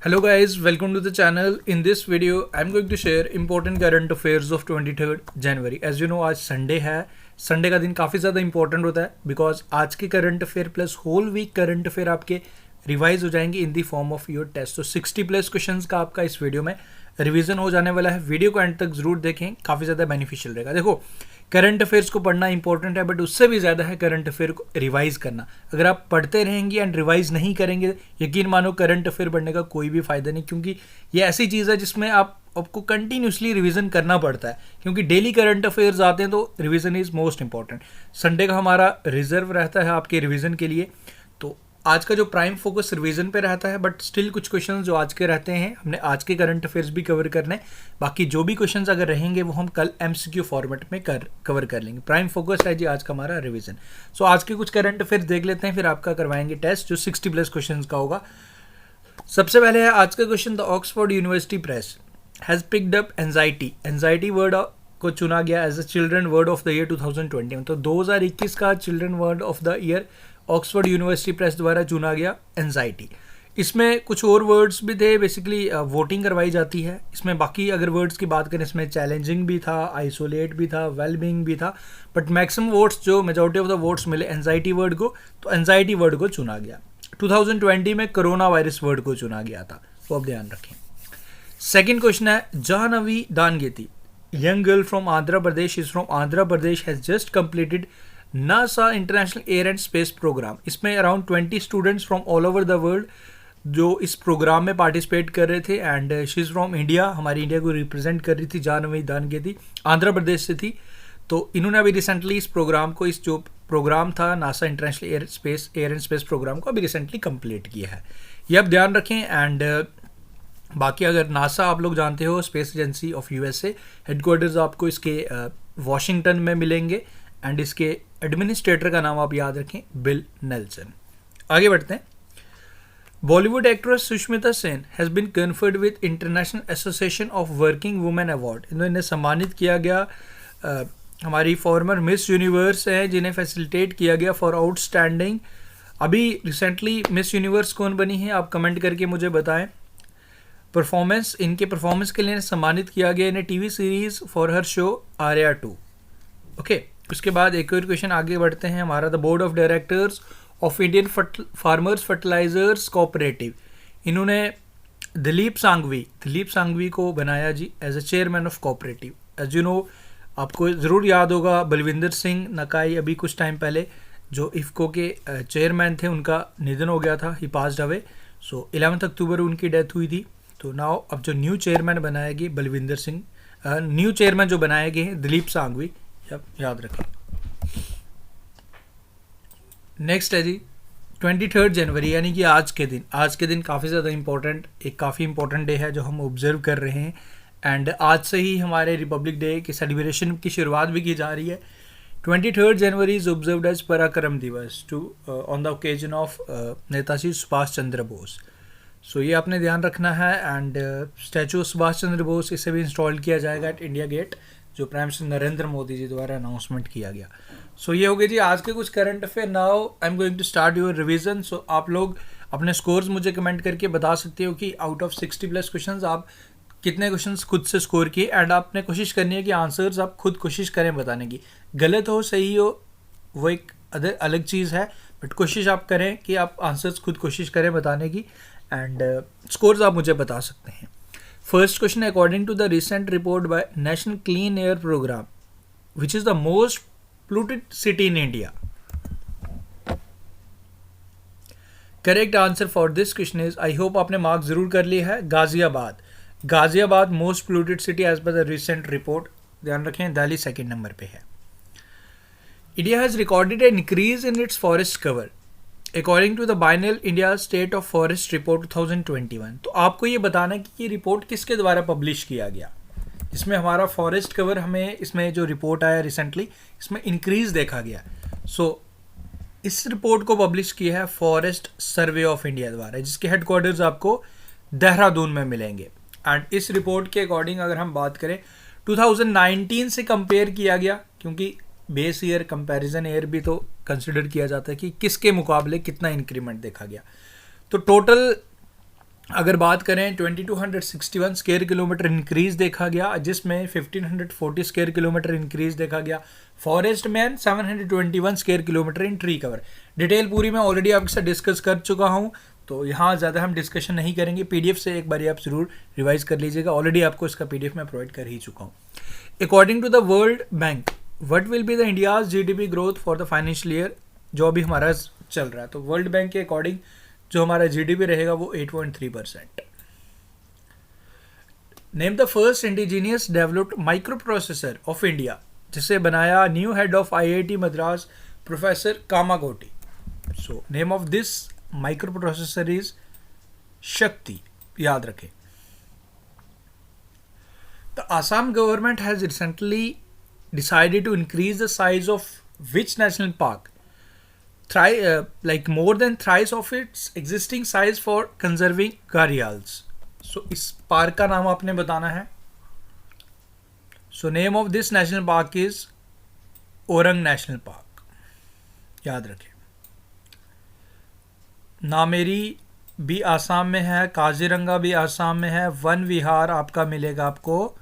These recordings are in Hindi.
Hello guys, welcome to the channel. In this video, I'm going to share important current affairs of 23rd January. As you know, आज संडे है. संडे का दिन काफ़ी ज़्यादा इंपॉर्टेंट होता है बिकॉज आज के current affair plus whole week current affair आपके रिवाइज हो जाएंगे in the form of your test. तो 60 प्लस क्वेश्चंस का आपका इस वीडियो में रिवीजन हो जाने वाला है. वीडियो को एंड तक जरूर देखें, काफ़ी ज़्यादा बेनिफिशियल रहेगा. देखो, करंट अफेयर्स को पढ़ना इंपॉर्टेंट है बट उससे भी ज़्यादा है करंट अफेयर को रिवाइज करना. अगर आप पढ़ते रहेंगे एंड रिवाइज नहीं करेंगे, यकीन मानो करंट अफेयर पढ़ने का कोई भी फ़ायदा नहीं, क्योंकि ये ऐसी चीज़ है जिसमें आपको कंटिन्यूसली रिवीजन करना पड़ता है, क्योंकि डेली करंट अफेयर्स आते हैं तो revision is most important. Sunday का हमारा रिजर्व रहता है आपके रिवीजन के लिए. तो आज का जो प्राइम फोकस रिवीजन पे रहता है, बट स्टिल कुछ क्वेश्चन जो आज के रहते हैं हमने आज के करंट अफेयर्स भी कवर करने. बाकी जो भी क्वेश्चंस अगर रहेंगे वो हम कल एमसीक्यू फॉर्मेट में कवर कर लेंगे. प्राइम फोकस है जी आज का हमारा रिवीजन. सो आज के कुछ करंट अफेयर्स देख लेते हैं, फिर आपका करवाएंगे टेस्ट जो 60 प्लस क्वेश्चन का होगा. सबसे पहले है आज का question. The Oxford University Press has picked up anxiety. Anxiety word को चुना गया as a children word of the year 2021. तो 2021 का children word of the year Oxford University Press द्वारा चुना गया एंजाइटी. इसमें कुछ और वर्ड्स भी थे, बेसिकली वोटिंग करवाई जाती है इसमें. बाकी अगर वर्ड्स की बात करें, इसमें चैलेंजिंग भी था, आइसोलेट भी था, वेलबींग भी था, बट मैक्सिमम वोट्स जो मेजॉरिटी ऑफ द वोट्स मिले एंजाइटी वर्ड को, तो एंजाइटी वर्ड को चुना गया. 2020 में कोरोना वायरस वर्ड को चुना गया था, तो अब ध्यान रखें. सेकेंड क्वेश्चन है Jahnavi Dangeti, young girl from Andhra Pradesh, is from Andhra Pradesh, has just completed NASA international air and space programme. इसमें around 20 students from all over the world जो इस प्रोग्राम में पार्टिसिपेट कर रहे थे, and she is from India, हमारी इंडिया को रिप्रेजेंट कर रही थी. जाह्नवी दानगेती आंध्र प्रदेश से थी. तो इन्होंने अभी रिसेंटली इस प्रोग्राम को, इस जो प्रोग्राम था NASA international air and space program को, अभी रिसेंटली कंप्लीट किया है. ये आप ध्यान रखें. एंड बाकी अगर नासा आप लोग जानते हो, space agency of USA, headquarters आपको इसके वॉशिंगटन में मिलेंगे, एंड इसके एडमिनिस्ट्रेटर का नाम आप याद रखें, बिल नेल्सन. आगे बढ़ते हैं. Bollywood actress Sushmita Sen has been conferred with international association of working women award. इन्हें सम्मानित किया गया. हमारी फॉर्मर मिस यूनिवर्स हैं जिन्हें फैसिलिटेट किया गया फॉर आउटस्टैंडिंग. अभी रिसेंटली मिस यूनिवर्स कौन बनी है आप कमेंट करके मुझे बताएं. परफॉर्मेंस, इनके परफॉर्मेंस के लिए सम्मानित किया गया इन्हें TV series for her show Aarya 2. Okay, उसके बाद एक और क्वेश्चन आगे बढ़ते हैं हमारा. The board of directors of Indian farmers fertilisers cooperative, इन्होंने दिलीप सांघवी को बनाया जी as a chairman of cooperative. As you know, आपको ज़रूर याद होगा बलविंदर सिंह नकाई अभी कुछ टाइम पहले जो इफ्को के चेयरमैन थे, उनका निधन हो गया था, ही पास्ड अवे. सो 11 अक्टूबर उनकी डेथ हुई थी. तो नाउ अब जो न्यू चेयरमैन बनाए गए बलविंदर सिंह, न्यू चेयरमैन जो बनाए गए हैं दिलीप सांघवी, याद रखें. नेक्स्ट है जी 23 जनवरी, यानी कि आज के दिन काफ़ी ज़्यादा इंपॉर्टेंट, एक काफ़ी इंपॉर्टेंट डे है जो हम ऑब्जर्व कर रहे हैं. एंड आज से ही हमारे रिपब्लिक डे की सेलिब्रेशन की शुरुआत भी की जा रही है. 23 जनवरी is observed as Parakram Diwas to on the occasion of Netaji Subhash Chandra Bose. So ये आपने ध्यान रखना है. And statue of Subhash Chandra Bose, इसे भी इंस्टॉल किया जाएगा एट इंडिया गेट, जो प्राइम मिनिस्टर नरेंद्र मोदी जी द्वारा अनाउंसमेंट किया गया. सो ये हो गए जी आज के कुछ current affair. Now I am going to start your revision. So आप लोग अपने स्कोर्स मुझे कमेंट करके बता सकते हो कि आउट ऑफ 60 प्लस क्वेश्चंस आप कितने क्वेश्चंस खुद से स्कोर किए. एंड आपने कोशिश करनी है कि आंसर्स आप खुद कोशिश करें बताने की. गलत हो सही हो वो एक अलग चीज़ है, बट कोशिश आप करें कि आप आंसर्स खुद कोशिश करें बताने की. एंड स्कोर्स आप मुझे बता सकते हैं. First question, according to the recent report by national clean air programme, which is the most polluted city in India? Correct answer for this question is, I hope आपने मार्क जरूर कर लिया है, Ghaziabad most polluted city as per the recent report. ध्यान रखें, दिल्ली सेकंड नंबर पे है. India has recorded an increase in its forest cover according to the biennial India state of forest report 2021. तो आपको ये बताना है कि ये रिपोर्ट किसके द्वारा पब्लिश किया गया. इसमें हमारा फॉरेस्ट कवर, हमें इसमें जो रिपोर्ट आया रिसेंटली, इसमें इंक्रीज देखा गया. सो इस रिपोर्ट को पब्लिश किया है फॉरेस्ट सर्वे ऑफ इंडिया द्वारा, जिसके हेडक्वार्टर्स आपको देहरादून में मिलेंगे. एंड इस रिपोर्ट के अकॉर्डिंग अगर हम बात करें 2019 से कंपेयर किया गया, क्योंकि बेस ईयर कंपैरिजन ईयर भी तो कंसिडर किया जाता है कि किसके मुकाबले कितना इंक्रीमेंट देखा गया. तो टोटल अगर बात करें 2261 स्क्वायर किलोमीटर इंक्रीज देखा गया, जिसमें 1540 स्क्वायर किलोमीटर इंक्रीज देखा गया फॉरेस्ट में, 721 square kilometre in tree cover. Detail पूरी मैं ऑलरेडी आपके साथ डिस्कस कर चुका हूँ, तो यहाँ ज़्यादा हम डिस्कशन नहीं करेंगे। पीडीएफ से एक बार आप ज़रूर रिवाइज कर लीजिएगा, ऑलरेडी आपको इसका पीडीएफ मैं प्रोवाइड कर ही चुका हूँ। According to the World Bank, what will be the India's GDP growth for the financial year, जो अभी हमारा चल रहा है, तो वर्ल्ड बैंक के अकॉर्डिंग जो हमारा जीडीपी रहेगा वो 8.3%। Name the first indigenous developed micro processor of India, जिसे बनाया new head of IIT Madras professor Kamakoti. So name of this micro processor is Shakti, याद रखें। The Assam government has recently decided to increase the size of which national park, like more than thrice of its existing size for conserving gharials. So इस पार्क का नाम आपने बताना है। So name of this national park is orang national park, याद रखें। नामेरी भी आसाम में है, काजीरंगा भी आसाम में है, वन विहार आपका मिलेगा आपको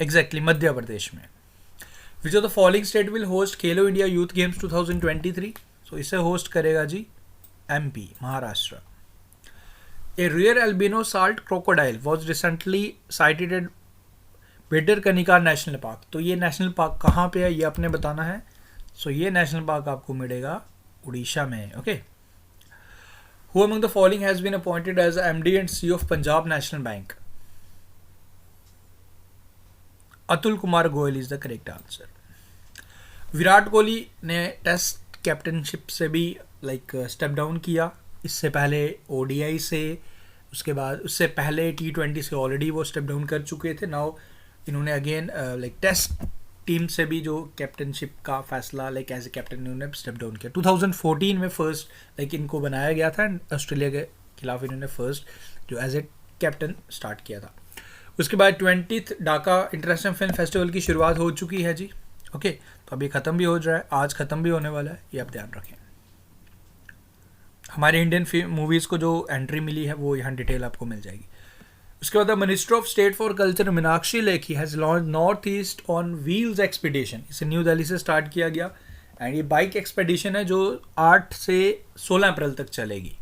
एग्जैक्टली मध्य प्रदेश में। Which of the following state will host Khelo India youth games 2023? So इसे होस्ट करेगा जी MP, Maharashtra. A rare albino salt crocodile was recently sighted at Bhitarkanika national park. तो ये नेशनल पार्क कहाँ पे है, ये आपने बताना है। सो ये नेशनल पार्क आपको मिलेगा उड़ीसा में। Okay. Who among the following has been appointed as MD and C of Punjab National Bank? Atul Kumar Goyal is the correct answer. Virat Kohli ने टेस्ट कैप्टनशिप से भी स्टेप डाउन किया, इससे पहले ओडीआई से, उसके बाद उससे पहले T20 से ऑलरेडी वो स्टेप डाउन कर चुके थे। नाउ इन्होंने अगेन टेस्ट टीम से भी जो कैप्टनशिप का फैसला एज ए कैप्टन इन्होंने स्टेप डाउन किया। 2014 में फर्स्ट इनको बनाया गया था, ऑस्ट्रेलिया के खिलाफ इन्होंने फर्स्ट जो एज ए कैप्टन स्टार्ट किया था। उसके बाद 20th Dhaka international film festival की शुरुआत हो चुकी है जी। ओके, तो अभी ख़त्म भी हो रहा है, आज ख़त्म भी होने वाला है, ये आप ध्यान रखें। हमारे इंडियन मूवीज़ को जो एंट्री मिली है वो यहाँ डिटेल आपको मिल जाएगी। उसके बाद minister of state for culture Meenakshi Lekhi has launch north east on wheels expedition. इसे न्यू दिल्ली से स्टार्ट किया गया एंड ये बाइक एक्सपीडिशन है जो 8 से 16 अप्रैल तक चलेगी।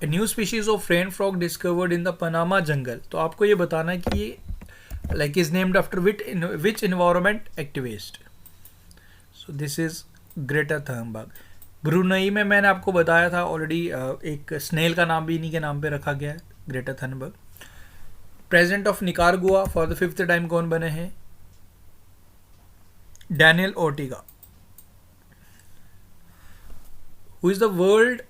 A new species of rain frog discovered in the Panama jungle. तो आपको ये बताना है कि ये is named after which environment activist? So this is Greta Thunberg. Brunei में मैंने आपको बताया था ऑलरेडी, एक स्नेल का नाम भी इन्हीं के नाम पे रखा गया है, Greta Thunberg. President of Nicaragua for the 5th time कौन बने हैं? Daniel Ortega. Who is the world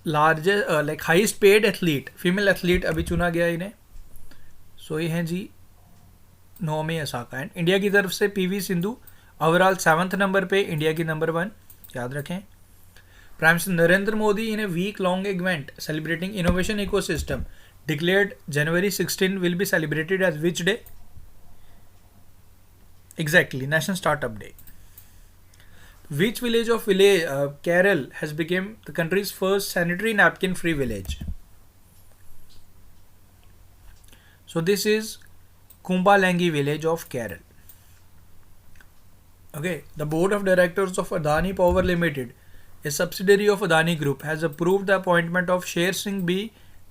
largest highest paid athlete, female athlete अभी चुना गया इन्हें? सो ये हैं जी नोमी ओसाका। एंड इंडिया की तरफ से PV Sindhu overall 7th number पे, इंडिया की नंबर 1, याद रखें। Prime minister Narendra Modi in a week long event celebrating innovation ecosystem declared January 16 will be celebrated as which day? Exactly National Startup Day. Which village of Kerala has become the country's first sanitary napkin-free village? So this is Kumbalangi village of Kerala. Okay, the board of directors of Adani Power Limited, a subsidiary of Adani Group, has approved the appointment of Sher Singh B.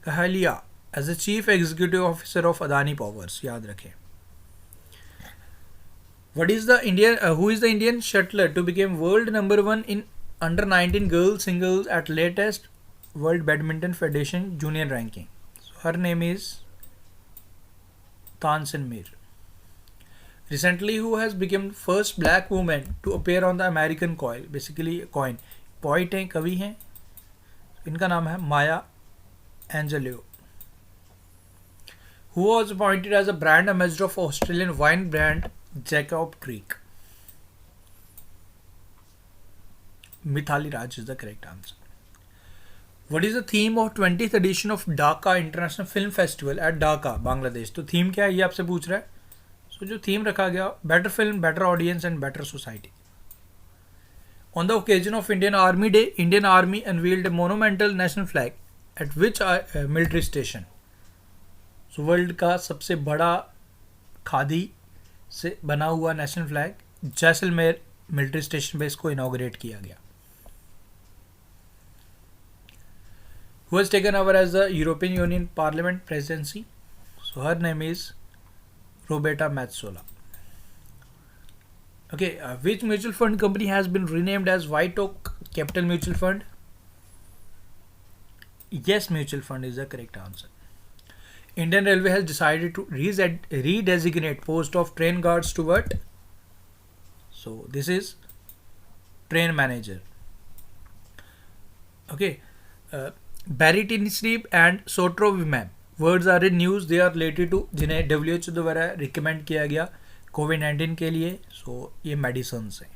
Kahalia as the chief executive officer of Adani Powers. याद रखें। What is the who is the Indian shuttler to become world number 1 in under-19 girls singles at latest World Badminton Federation Junior ranking? So her name is Tanzan Mir. Recently, who has become first black woman to appear on the American coin? Basically, coin. Poet हैं, कवि हैं, इनका नाम है माया एंजेलियो. Who was appointed as a brand ambassador of Australian wine brand Jacob Creek? Mithali Raj is the correct answer. What is the theme of 20th edition of Dhaka International Film Festival at Dhaka, Bangladesh? तो थीम क्या है ये आपसे पूछ रहा है. So जो थीम रखा गया, better film, better audience and better society. On the occasion of Indian Army Day, Indian Army unveiled a monumental national flag eight which military station? So world का सबसे बड़ा खादी से बना हुआ national flag Jaisalmer military station पे इसको इनॉग्रेट किया गया. Who has taken over as the European Union Parliament presidency? So her name is Roberta Metsola. Okay, which mutual fund company has been renamed as White Oak Capital Mutual Fund? Yes Mutual Fund is the correct answer. Indian Railway has decided to redesignate post of train guards to what? So this is train manager. Okay. Baricitinib and sotrovimab words are in news. They are related to जिन्हें WHO द्वारा रिकमेंड किया गया कोविड-19 के लिए. सो ये मेडिसिन हैं.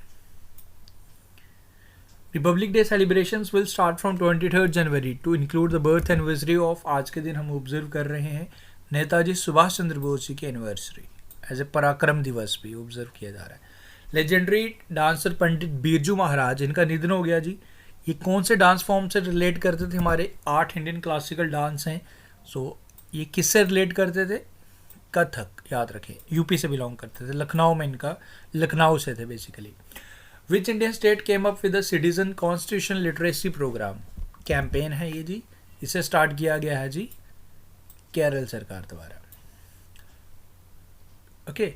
Republic Day celebrations will start from 23 January to include the birth anniversary of. आज के दिन हम ऑब्जर्व कर रहे हैं नेताजी सुभाष चंद्र बोस जी की एनिवर्सरी. एज ए पराक्रम दिवस भी ऑब्जर्व किया जा रहा है. लेजेंडरी डांसर पंडित बिरजू महाराज, इनका निधन हो गया जी. ये कौन से डांस फॉर्म से रिलेट करते थे? हमारे 8 इंडियन क्लासिकल डांस हैं. सो ये किससे रिलेट करते थे? कथक, याद रखें. यूपी से बिलोंग करते थे. लखनऊ में इनका, लखनऊ से थे basically. Which Indian state came up with the citizen constitution literacy programme? Campaign है ये जी. इसे स्टार्ट किया गया है जी केरल सरकार द्वारा. ओके.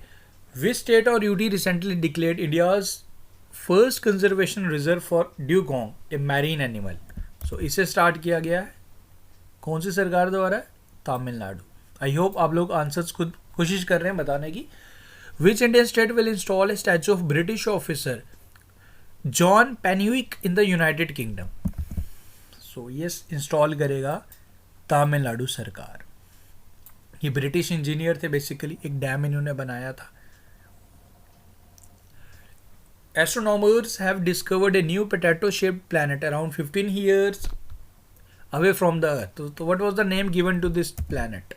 विच स्टेट और UT recently declared India's first conservation reserve for dugong, a marine animal? So इसे स्टार्ट किया गया है कौन सी सरकार द्वारा? तमिलनाडु. आई होप आप लोग आंसर्स खुद कोशिश कर रहे हैं बताने की. Which Indian state will install a statue of British officer John Pennycuick in the United Kingdom? So ये इंस्टॉल करेगा तमिलनाडु सरकार. ये ब्रिटिश इंजीनियर थे बेसिकली. एक डैम इन्होंने बनाया था. Astronomers have discovered a new potato-shaped planet around 15 years away from the Earth. तो what was the name given to this planet?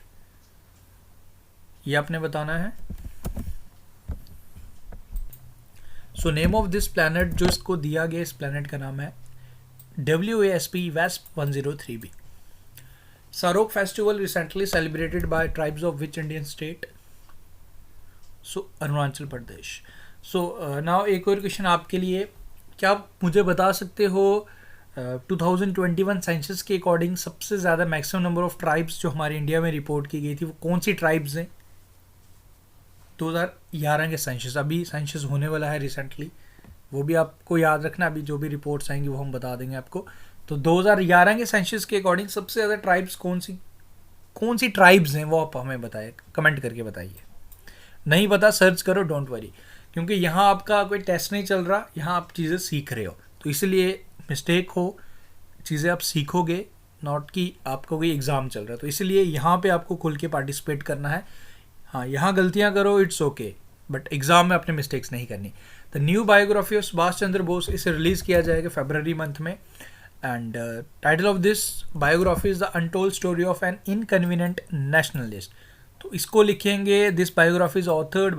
ये आपने बताना है. So name of this planet जो इसको दिया गया, इस planet का नाम है WASP WASP 103b. Sarok festival recently celebrated by tribes of which Indian state? So Arunachal Pradesh. So now एक और क्वेश्चन आपके लिए. क्या आप मुझे बता सकते हो 2021 सेंसस के अकॉर्डिंग सबसे ज़्यादा मैक्सिमम नंबर ऑफ ट्राइब्स जो हमारे इंडिया में रिपोर्ट की गई थी वो कौन सी ट्राइब्स हैं? 2011 के सेंसस, अभी सेंसस होने वाला है रिसेंटली, वो भी आपको याद रखना. अभी जो भी रिपोर्ट्स आएंगी वो हम बता देंगे आपको. तो 2011 के सेंसस के अकॉर्डिंग सबसे ज़्यादा ट्राइब्स कौन सी ट्राइब्स हैं वो आप हमें बताइए, कमेंट करके बताइए. नहीं पता सर्च करो, डोंट वरी, क्योंकि यहाँ आपका कोई टेस्ट नहीं चल रहा, यहाँ आप चीज़ें सीख रहे हो. तो इसलिए मिस्टेक हो, चीज़ें आप सीखोगे, नॉट कि आपको कोई एग्ज़ाम चल रहा है. तो इसलिए यहाँ पे आपको खुल के पार्टिसिपेट करना है. हाँ, यहाँ गलतियाँ करो, इट्स ओके, बट एग्ज़ाम में अपने मिस्टेक्स नहीं करनी. The new biography of Subhash Chandra Bose, इसे रिलीज़ किया जाएगा फरवरी मंथ में. And title of this biography is the untold story of an inconvenient nationalist. तो इसको लिखेंगे, this biography is authored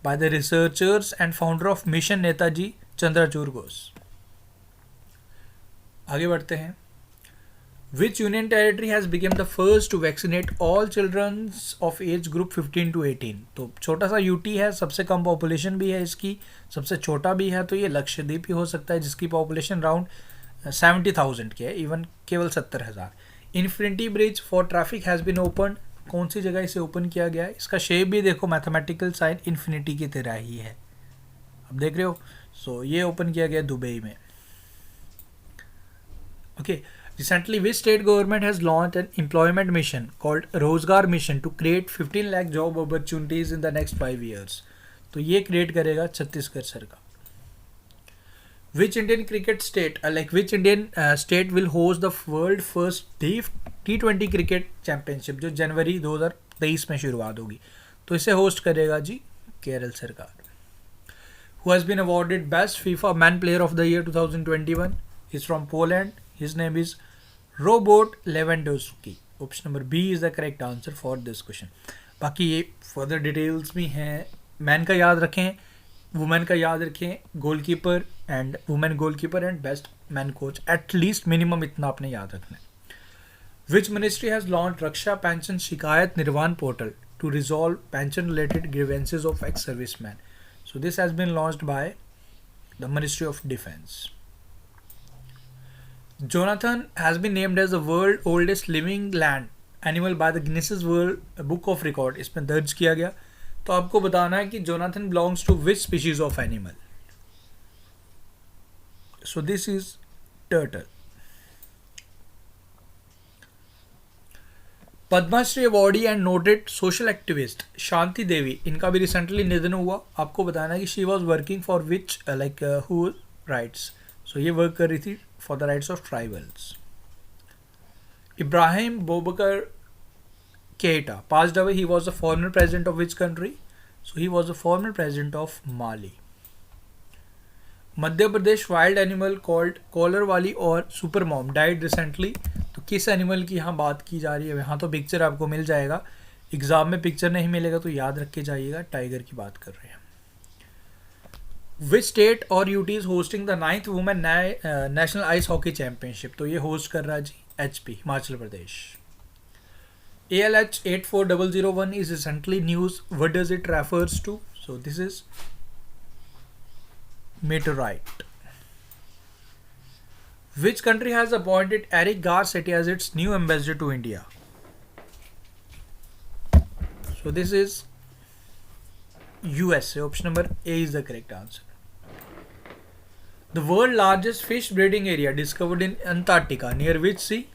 by the researchers and founder of Mission Netaji Chandrachud Bose. आगे बढ़ते हैं. Which union territory has become the first to vaccinate all children of age group 15 to 18? तो छोटा सा यूटी है, सबसे कम पॉपुलेशन भी है इसकी, सबसे छोटा भी है. तो ये लक्षद्वीप ही हो सकता है जिसकी पॉपुलेशन अराउंड 70,000 की है, इवन केवल 70,000. Infinity bridge for traffic has been open. कौन सी जगह इसे ओपन किया गया है? इसका शेप भी देखो, मैथमेटिकल साइन इन्फिनिटी की तरह ही है, आप देख रहे हो. सो ये ओपन किया गया दुबई में. Okay. Recently which state government has launch an employment mission called Rozgar mission to create 15 lakh job opportunities in the next 5 years. तो ये क्रिएट करेगा छत्तीसगढ़ सरकार. Which Indian cricket state, which Indian state will host the world first T20 cricket championship जो जनवरी 2023 में शुरुआत होगी? तो इसे होस्ट करेगा जी केरल सरकार. Who has been awarded best FIFA Man Player of the Year 2021? He's from Poland. His name is Robert Lewandowski. Option number B is the correct answer for this question. बाकी ये फर्दर डिटेल्स भी हैं. मैन का याद रखें, वुमेन का याद रखें, goalkeeper and women goalkeeper and best man coach, at least minimum इतना आपने याद रखना है. Which ministry has launched Raksha Pension Shikayat Nirvan portal to resolve pension related grievances of ex-servicemen? So this has been launched by the Ministry of Defense. Jonathan has been named as the world oldest living land animal by the Guinness world book of record, इसमें दर्ज किया गया. तो आपको बताना है कि Jonathan belongs to which species of animal. So this is turtle. Padma Shri awardee and noted social activist Shanti Devi, इनका भी रिसेंटली निधन हुआ. आपको बताना है कि she was working for which like who rights. So ये वर्क कर रही थी for the rights of tribals. Ibrahim Boubacar Keita passed away. He was the former president of which country? So he was the former president of Mali. Madhya Pradesh wild animal called collar wali और super mom died recently. तो किस एनिमल की यहाँ बात की जा रही है? यहाँ तो पिक्चर आपको मिल जाएगा. एग्जाम में पिक्चर नहीं मिलेगा तो याद रख के जाइएगा. टाइगर की बात कर रहे हैं. Which state or UT is hosting the 9th Women National Ice Hockey Championship? तो ये होस्ट कर रहा है जी HP, Himachal Pradesh. ALH 84001 is recently news. What does it refers to? So this is meteorite. Which country has appointed Eric Garcetti as its new ambassador to India? So this is USA. Option number A is the correct answer. The world largest fish breeding area discovered in Antarctica, near which sea?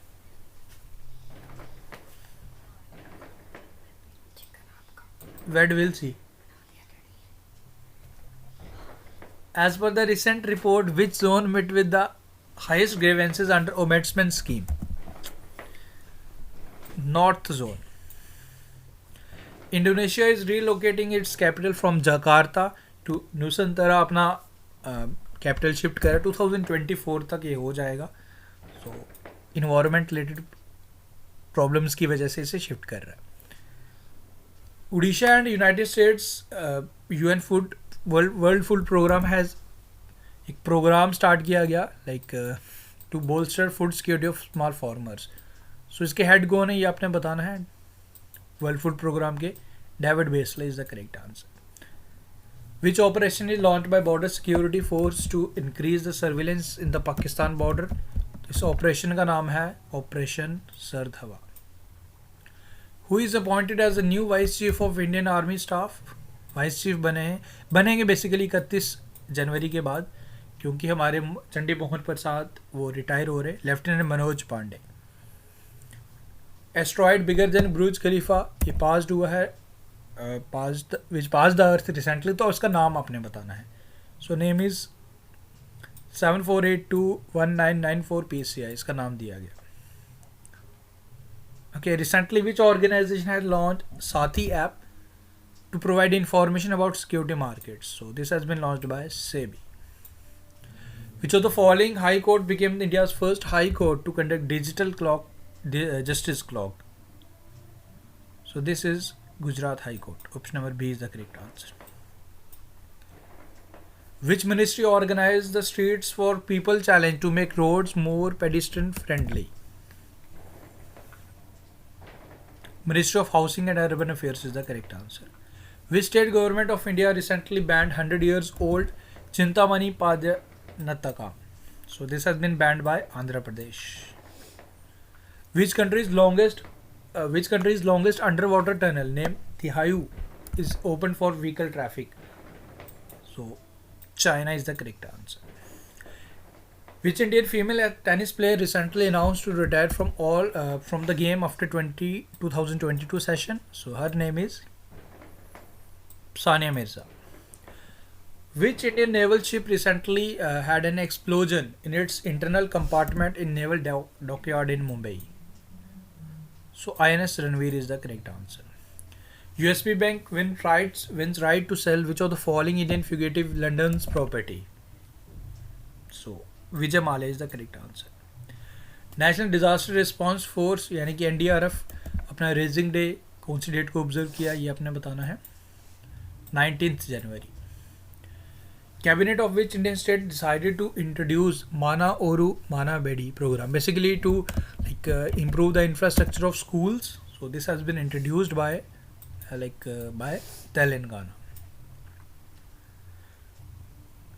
Weddell Sea. As per the recent report, which zone met with the highest grievances under Ombudsman scheme? North zone. Indonesia is relocating its capital from Jakarta to Nusantara. अपना कैपिटल शिफ्ट करा 2024 तक ये हो जाएगा. सो इन्वायरमेंट रिलेटेड प्रॉब्लम्स की वजह से इसे शिफ्ट कर रहा है. Orissa and United States UN food world food programme has एक प्रोग्राम स्टार्ट किया गया like to bolster food security of small farmers. So इसके हेड कौन है ये आपने बताना है. वर्ल्ड फूड प्रोग्राम के David Beasley is the correct answer. Which operation is launched by Border Security Force to increase the surveillance in the Pakistan border? इस ऑपरेशन का नाम है ऑपरेशन सर्द हवा. Who is appointed as the new Vice Chief of Indian Army Staff? Vice chief बनेंगे बेसिकली 31 जनवरी के बाद, क्योंकि हमारे चंडी मोहन प्रसाद वो रिटायर हो रहे. Lieutenant Manoj Pande. Asteroid bigger than Burj Khalifa, ये पास्ड हुआ है which passed the earth recently. तो उसका नाम आपने बताना है. सो नेम इज 74821994 PCI, इसका नाम दिया गया. Okay, recently which organization has launched Sathi app to provide information about security markets? So this has been launched by SEBI. Which of the following high court became India's first high court to conduct digital justice clock? So this is Gujarat High Court. Option number B is the correct answer. Which ministry organized the Streets for People challenge to make roads more pedestrian friendly? Ministry of Housing and Urban Affairs is the correct answer. Which state government of India recently banned 100 years old Chintamani Padyanataka? So this has been banned by Andhra Pradesh. Which country's longest underwater tunnel named Thihayu is open for vehicle traffic? So China is the correct answer. Which Indian female tennis player recently announced to retire from the game after 2022 session? So her name is Sania Mirza. Which Indian naval ship recently had an explosion in its internal compartment in naval dockyard in Mumbai? So INS Ranveer is the correct answer. USB Bank wins right to sell which of the following Indian fugitive London's property? So Vijay Mallya is the correct answer. National disaster response force यानी कि NDRF अपना रेजिंग डे कौन सी डेट को ऑब्जर्व किया ये आपने बताना है. 19 जनवरी. cabinet of which Indian state decided to introduce Mana Oru Mana Bedi program, basically to improve the infrastructure of schools. So this has been introduced by by Telangana.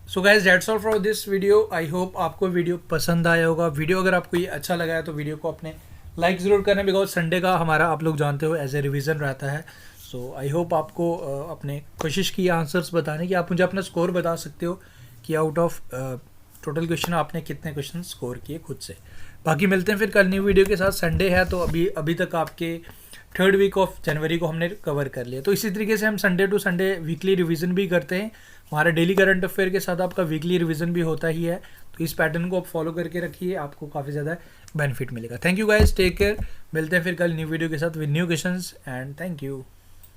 So guys that's all for this video. I hope आपको वीडियो पसंद आया होगा. वीडियो अगर आपको ये अच्छा लगा है तो वीडियो को अपने लाइक ज़रूर करें, बिकॉज संडे का हमारा आप लोग जानते हो एज ए रिवीजन रहता है. सो आई होप आपको अपने कोशिश की आंसर्स बताने की. आप मुझे अपना स्कोर बता सकते हो कि आउट ऑफ टोटल क्वेश्चन आपने कितने क्वेश्चन स्कोर किए खुद से. बाकी मिलते हैं फिर कल न्यू वीडियो के साथ. संडे है तो अभी तक आपके 3rd वीक ऑफ जनवरी को हमने कवर कर लिया. तो इसी तरीके से हम Sunday to Sunday weekly revision भी करते हैं. हमारा डेली करंट अफेयर के साथ आपका वीकली रिवीजन भी होता ही है. तो इस पैटर्न को आप फॉलो करके रखिए, आपको काफ़ी ज़्यादा बेनिफिट मिलेगा. Thank you guys, take care. मिलते हैं फिर कल न्यू वीडियो के साथ with new questions and thank you.